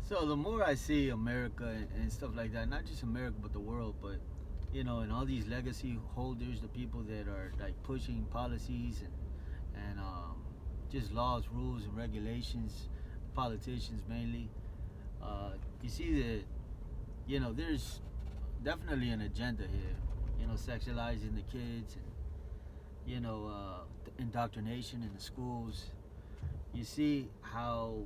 So the more I see America and stuff like that, not just America but the world, but and all these legacy holders, the people that are like pushing policies and just laws, rules, and regulations, politicians mainly. You see that there's definitely an agenda here. Sexualizing the kids and the indoctrination in the schools. You see how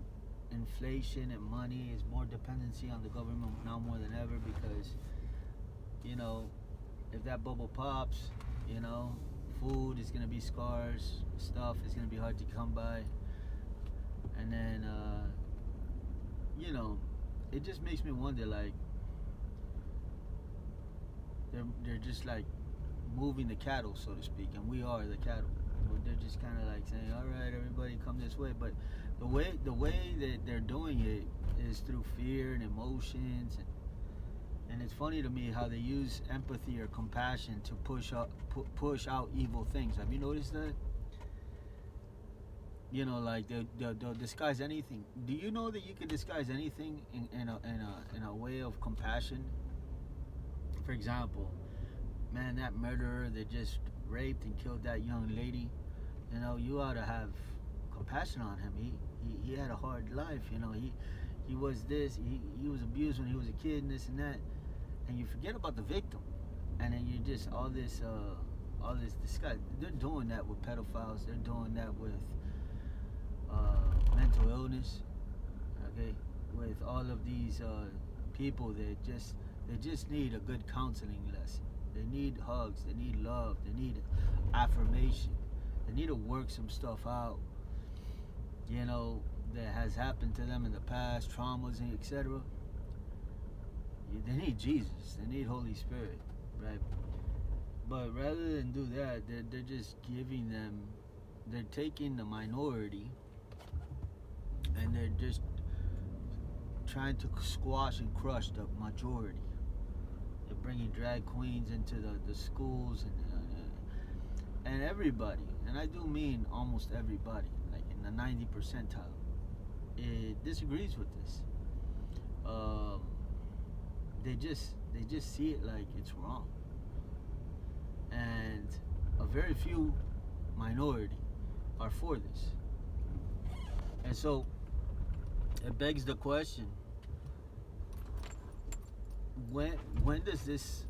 inflation and money is more dependency on the government now more than ever because you know if that bubble pops, you know, food is gonna be scarce, stuff is gonna be hard to come by, and then you know, it just makes me wonder like they're just like moving the cattle, so to speak, and we are the cattle. They're just kind of like saying, "All right, everybody, come this way." But the way that they're doing it is through fear and emotions, and it's funny to me how they use empathy or compassion to push out evil things. Have you noticed that? Like they'll disguise anything. Do you know that you can disguise anything in a way of compassion? For example, man, that murderer that just raped and killed that young lady, you ought to have compassion on him. He had a hard life. He was this. He was abused when he was a kid and this and that. And you forget about the victim, and then you just all this disgust. They're doing that with pedophiles. They're doing that with mental illness. Okay, with all of these people that they just need a good counseling lesson. They need hugs. They need love. They need affirmation. They need to work some stuff out. That has happened to them in the past, traumas and etc. They need Jesus. They need Holy Spirit, right? But rather than do that, they're just giving them. They're taking the minority, and they're just trying to squash and crush the majority. They're bringing drag queens into the schools and everybody, and I do mean almost everybody, like in the 90 percentile, it disagrees with this. Um, they just see it like it's wrong, and a very few minority are for this, and so it begs the question: when does this?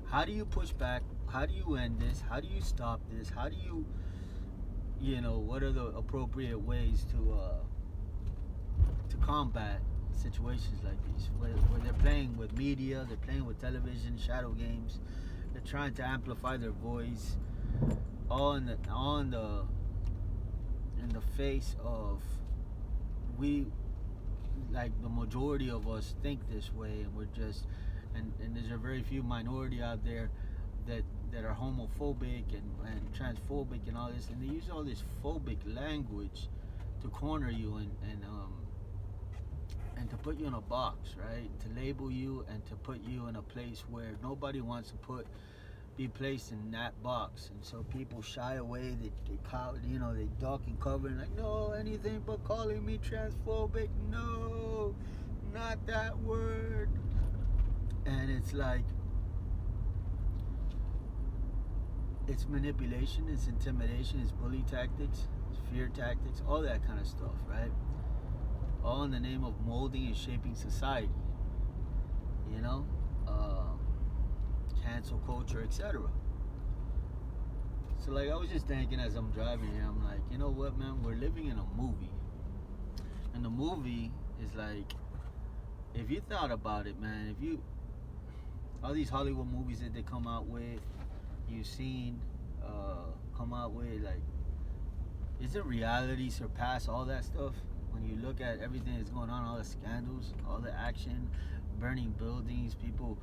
How do you push back? How do you end this? How do you stop this? How do you, what are the appropriate ways to combat situations like these, where they're playing with media, they're playing with television, shadow games, they're trying to amplify their voice, all in the face of we, like the majority of us think this way, and we're just and there's a very few minority out there that are homophobic and transphobic and all this, and they use all this phobic language to corner you and to put you in a box, right? To label you and to put you in a place where nobody wants to be placed in that box, and so people shy away. They duck and cover, and like, no, anything but calling me transphobic. No, not that word. And it's like, it's manipulation, it's intimidation, it's bully tactics, it's fear tactics, all that kind of stuff, right? All in the name of molding and shaping society, you know, cancel culture, etc. So, like, I was just thinking as I'm driving here, I'm like, you know what, man? We're living in a movie, and the movie is like, if you thought about it, man, all these Hollywood movies that they come out with, you've seen come out with, like, isn't reality surpass all that stuff? When you look at everything that's going on, all the scandals, all the action, burning buildings, people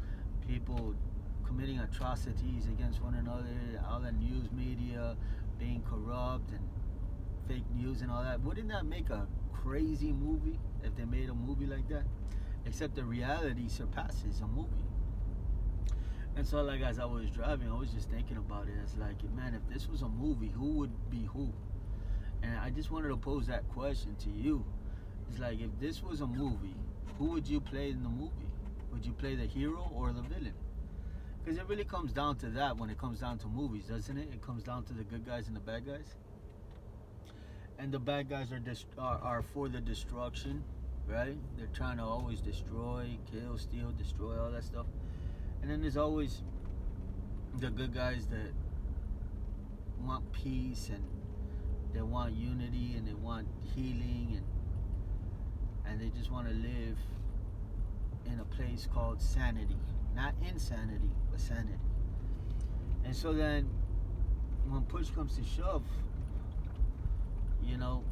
committing atrocities against one another, all the news media being corrupt and fake news and all that, wouldn't that make a crazy movie if they made a movie like that? Except the reality surpasses a movie. And so, like, as I was driving, I was just thinking about it as like, man, if this was a movie, who would be who? And I just wanted to pose that question to you. It's like if this was a movie, who would you play in the movie? Would you play the hero or the villain? Because it really comes down to that when it comes down to movies, doesn't it? It comes down to the good guys and the bad guys. And the bad guys are for the destruction, right? They're trying to always destroy, kill, steal, destroy, all that stuff. And then there's always the good guys that want peace and they want unity and they want healing and they just want to live in a place called sanity. Not insanity, but sanity. And so then when push comes to shove, you know,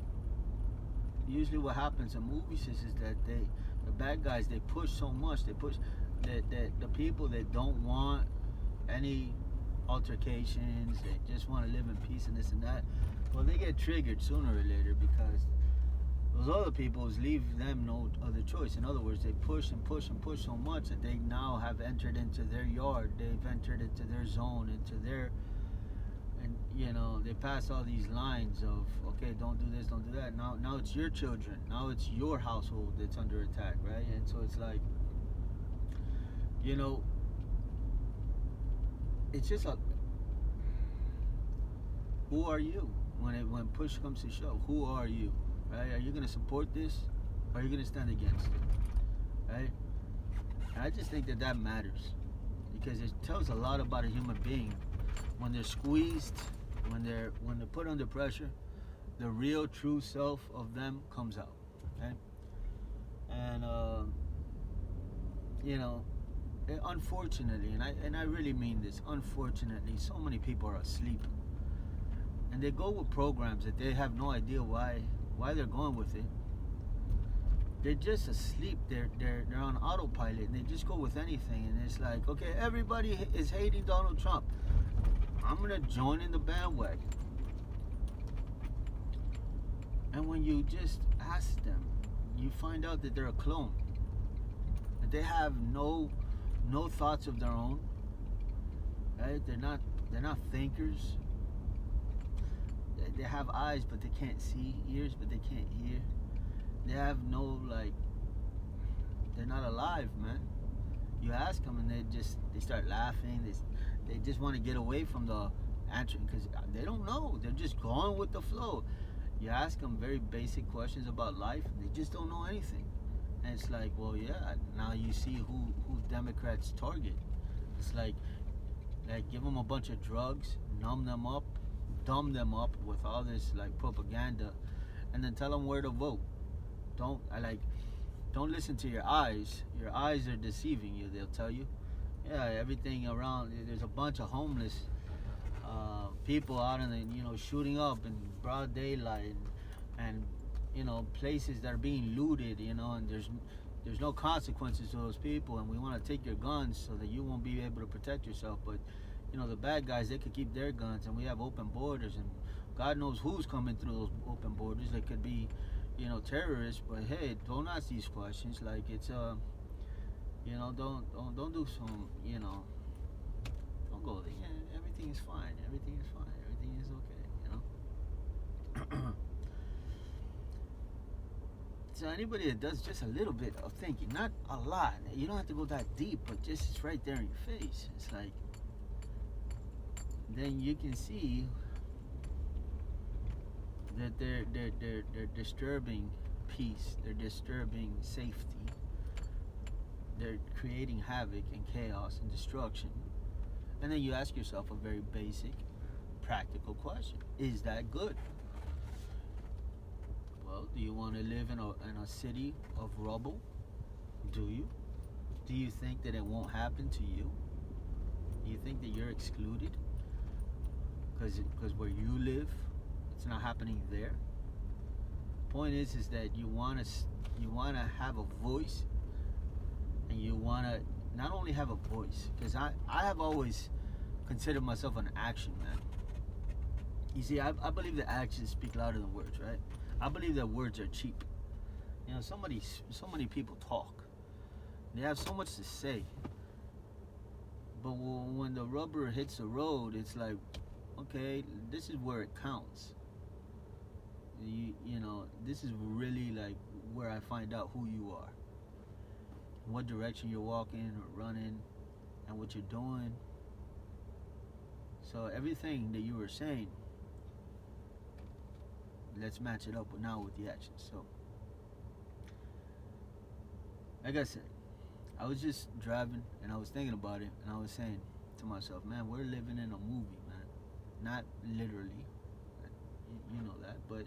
usually what happens in movies is that the bad guys, they push so much, they push that the people that don't want any altercations, they just want to live in peace and this and that, well, they get triggered sooner or later because those other people leave them no other choice. In other words, they push and push and push so much that they now have entered into their yard, they've entered into their zone, into their, and you know, they pass all these lines of, okay, don't do this, don't do that. Now it's your children, now it's your household that's under attack, right? And so it's like, you know, it's just a, who are you when push comes to shove? Who are you, right? Are you gonna support this, or are you gonna stand against it, right? And I just think that matters because it tells a lot about a human being when they're squeezed, when they're put under pressure. The real, true self of them comes out, okay? And you know, unfortunately, and I really mean this, unfortunately, so many people are asleep, and they go with programs that they have no idea why they're going with it. They're just asleep. They're on autopilot, and they just go with anything. And it's like, okay, everybody is hating Donald Trump. I'm gonna join in the bandwagon. And when you just ask them, you find out that they're a clone. That they have no thoughts of their own. Right? They're not thinkers. They have eyes, but they can't see. Ears, but they can't hear. They have no, like, they're not alive, man. You ask them and they start laughing. They just want to get away from the answering because they don't know. They're just going with the flow. You ask them very basic questions about life, they just don't know anything. And it's like, well, yeah, now you see who Democrats target. It's like give them a bunch of drugs, numb them up, dumb them up with all this like propaganda, and then tell them where to vote. Don't listen to your eyes. Your eyes are deceiving you. They'll tell you, yeah, everything around. There's a bunch of homeless people out in the shooting up in broad daylight, and places that are being looted. And there's no consequences to those people, and we want to take your guns so that you won't be able to protect yourself. But the bad guys, they could keep their guns, and we have open borders, and God knows who's coming through those open borders. They could be terrorists, but hey, don't ask these questions. Like it's don't do some, don't go there. Yeah, everything is fine. Everything is fine. Everything is okay. So anybody that does just a little bit of thinking, not a lot, you don't have to go that deep, but just it's right there in your face. It's like, then you can see that they're disturbing peace, they're disturbing safety, they're creating havoc and chaos and destruction. And then you ask yourself a very basic, practical question: is that good? Well, do you want to live in a city of rubble? Do you? Do you think that it won't happen to you? Do you think that you're excluded because where you live, it's not happening there? Point is that you want to have a voice, and you want to not only have a voice, because I have always considered myself an action man. You see, I believe that actions speak louder than words, right? I believe that words are cheap. So many people talk. They have so much to say. But when the rubber hits the road, it's like, okay, this is where it counts. This is really like where I find out who you are, what direction you're walking or running, and what you're doing. So everything that you were saying, let's match it up now with the actions. So, like I said, I was just driving and I was thinking about it, and I was saying to myself, man, we're living in a movie, man. Not literally, you know that, but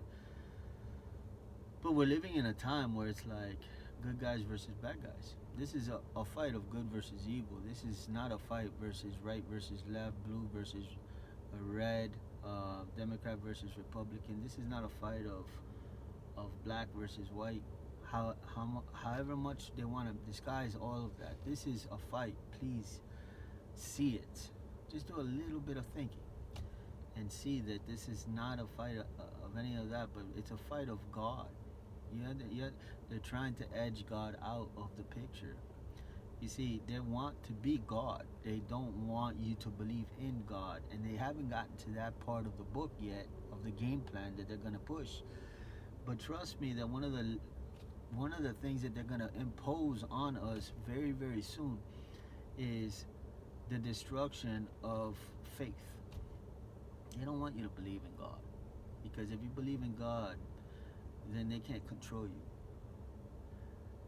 we're living in a time where it's like good guys versus bad guys. This is a fight of good versus evil. This is not a fight versus right versus left, blue versus red, Democrat versus Republican. This is not a fight of black versus white. However much they want to disguise all of that, this is a fight. Please see it. Just do a little bit of thinking and see that this is not a fight of any of that, but it's a fight of God. They're trying to edge God out of the picture. You see, they want to be God. They don't want you to believe in God, and they haven't gotten to that part of the book yet of the game plan that they're gonna push. But trust me, that one of the things that they're gonna impose on us very, very soon is the destruction of faith. They don't want you to believe in God, because if you believe in God, then they can't control you.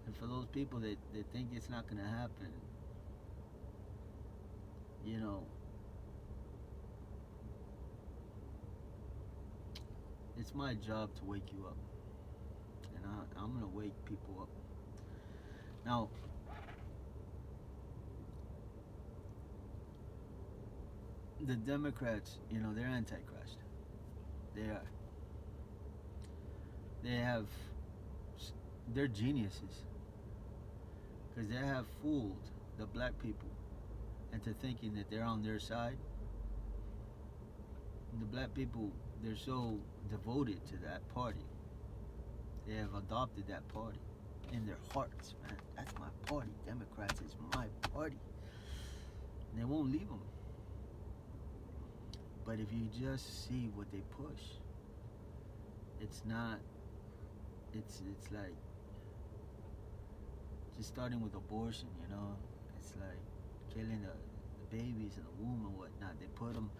And for those people that think it's not going to happen, you know, it's my job to wake you up. And I'm going to wake people up. Now, the Democrats, you know, they're antichrist. They are. They're geniuses, because they have fooled the black people into thinking that they're on their side. And the black people, they're so devoted to that party. They have adopted that party in their hearts, man. That's my party. Democrats is my party. And they won't leave them. But if you just see what they push, it's not, it's like, just starting with abortion, you know. It's like killing the babies in the womb and whatnot. They put them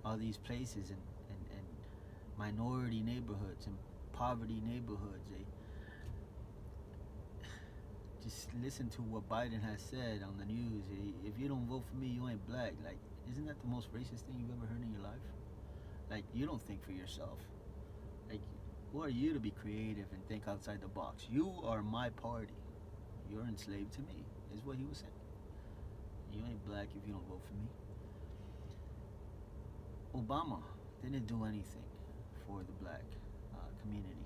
all these places in minority neighborhoods and poverty neighborhoods. They just listen to what Biden has said on the news. If you don't vote for me, you ain't black. Like, isn't that the most racist thing you've ever heard in your life? Like, you don't think for yourself. Like, who are you to be creative and think outside the box? You are my party. You're enslaved to me, is what he was saying. You ain't black if you don't vote for me. Obama didn't do anything for the black community.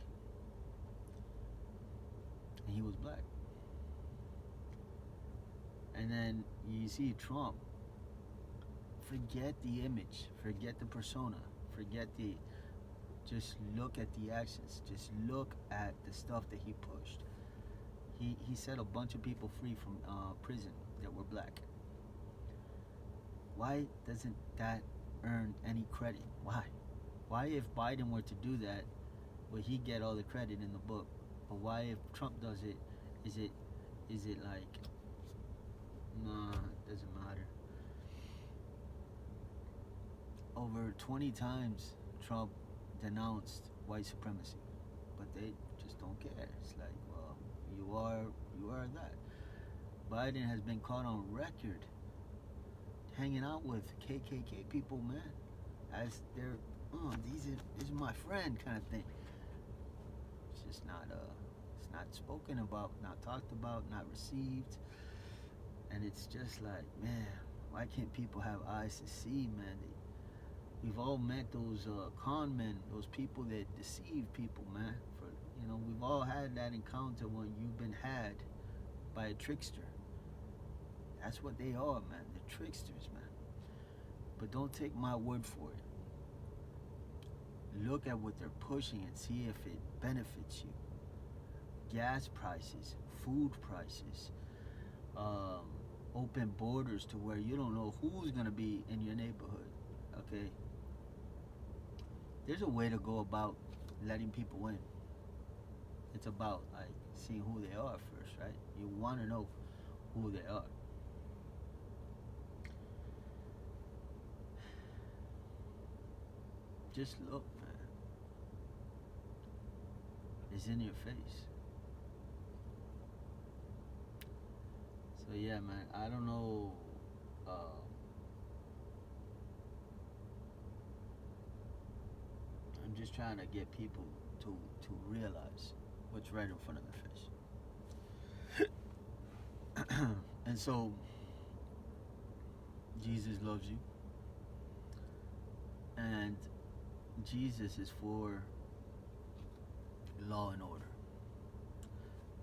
And he was black. And then you see Trump. Forget the image. Forget the persona. Just look at the actions. Just look at the stuff that he pushed. He set a bunch of people free from prison that were black. Why doesn't that earn any credit? Why? Why, if Biden were to do that, would he get all the credit in the book? But why, if Trump does it, is it like, nah, it doesn't matter. Over 20 times Trump denounced white supremacy, but they just don't care. It's like, well, you are that. Biden has been caught on record hanging out with KKK people, man, as they're, these are my friend kind of thing. It's just not it's not spoken about, not talked about, not received. And it's just like, man, why can't people have eyes to see, man? We've all met those con men, those people that deceive people, man. We've all had that encounter when you've been had by a trickster. That's what they are, man. They're tricksters, man. But don't take my word for it. Look at what they're pushing and see if it benefits you. Gas prices, food prices, open borders to where you don't know who's gonna be in your neighborhood. Okay? There's a way to go about letting people in. it's about like seeing who they are first, right? You want to know who they are. Just look, man. It's in your face. So yeah, man. I don't know. I'm just trying to get people to realize what's right in front of their face. And so Jesus loves you, and Jesus is for law and order.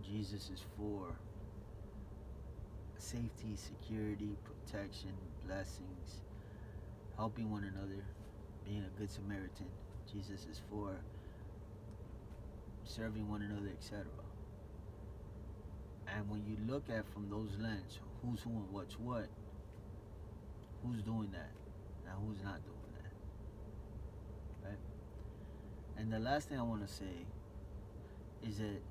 Jesus is for safety, security, protection, blessings, helping one another, being a good Samaritan. Jesus is for serving one another, etc. And when you look at from those lenses, who's who and what's what, who's doing that and who's not doing that, right? And the last thing I want to say is that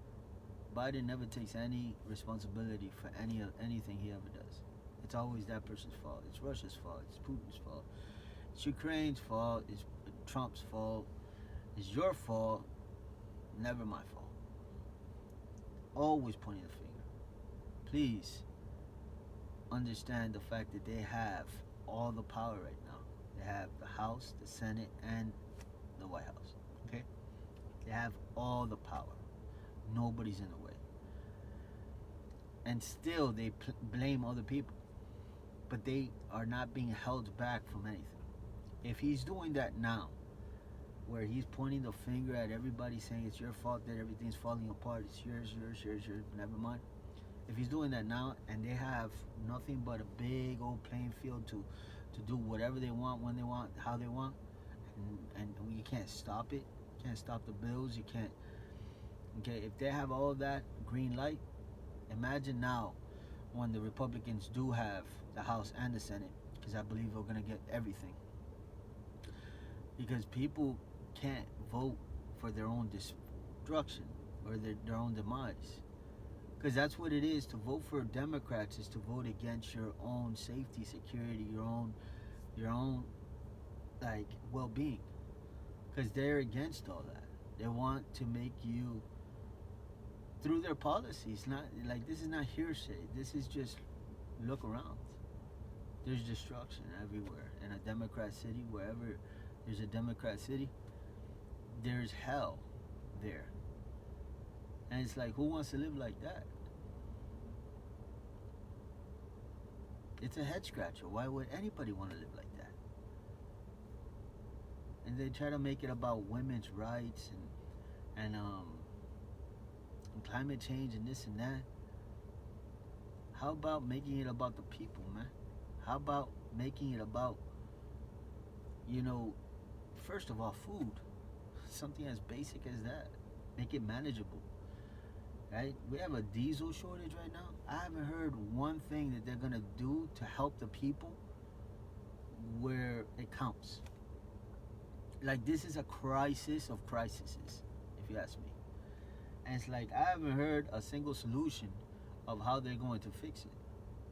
Biden never takes any responsibility for anything he ever does. It's always that person's fault. It's Russia's fault. It's Putin's fault. It's Ukraine's fault. It's Trump's fault. It's your fault. Never my fault. Always pointing the finger. Please understand the fact that they have all the power right now. They have the House, the Senate, and the White House. Okay? They have all the power. Nobody's in the way. And still they blame other people. But they are not being held back from anything. If he's doing that now, where he's pointing the finger at everybody saying it's your fault that everything's falling apart, it's yours, never mind. If he's doing that now and they have nothing but a big old playing field to do whatever they want, when they want, how they want, and you can't stop it, you can't stop the bills, you can't, okay, if they have all that green light, imagine now when the Republicans do have the House and the Senate, because I believe we're going to get everything. Because people can't vote for their own destruction or their own demise. Because that's what it is. To vote for Democrats is to vote against your own safety, security, your own like well-being. Because they're against all that. They want to make you, through their policies, not like, this is not hearsay. This is just, look around. There's destruction everywhere. In a Democrat city, wherever there's a Democrat city, there's hell there. And it's like, who wants to live like that? It's a head scratcher. Why would anybody want to live like that? And they try to make it about women's rights and climate change and this and that. How about making it about the people, man? How about making it about, first of all, food. Something as basic as that. Make it manageable. Right? We have a diesel shortage right now. I haven't heard one thing that they're going to do to help the people where it counts. Like, this is a crisis of crises, if you ask me. And it's like, I haven't heard a single solution of how they're going to fix it.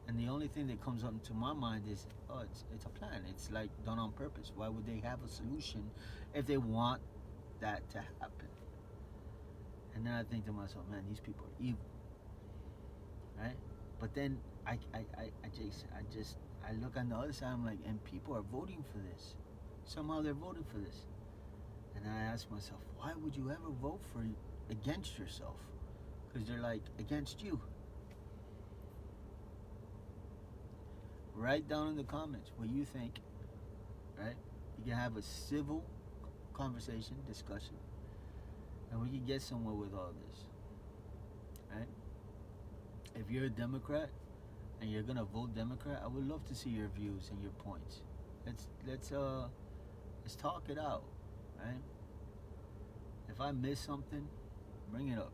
And the only thing that comes up to my mind is, oh, it's a plan. It's like done on purpose. Why would they have a solution if they want that to happen? And then I think to myself, man, these people are evil, right? But then I look on the other side. I'm like, and people are voting for this. Somehow they're voting for this. And then I ask myself, why would you ever vote for against yourself? Because they're like against you. Write down in the comments what you think, right? You can have a civil conversation, discussion, and we can get somewhere with all this, right? If you're a Democrat and you're gonna vote Democrat, I would love to see your views and your points. Let's talk it out, right? If I miss something, bring it up.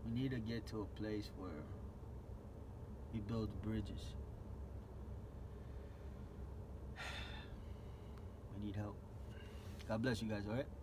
We need to get to a place where we build bridges. need help. God bless you guys, all right?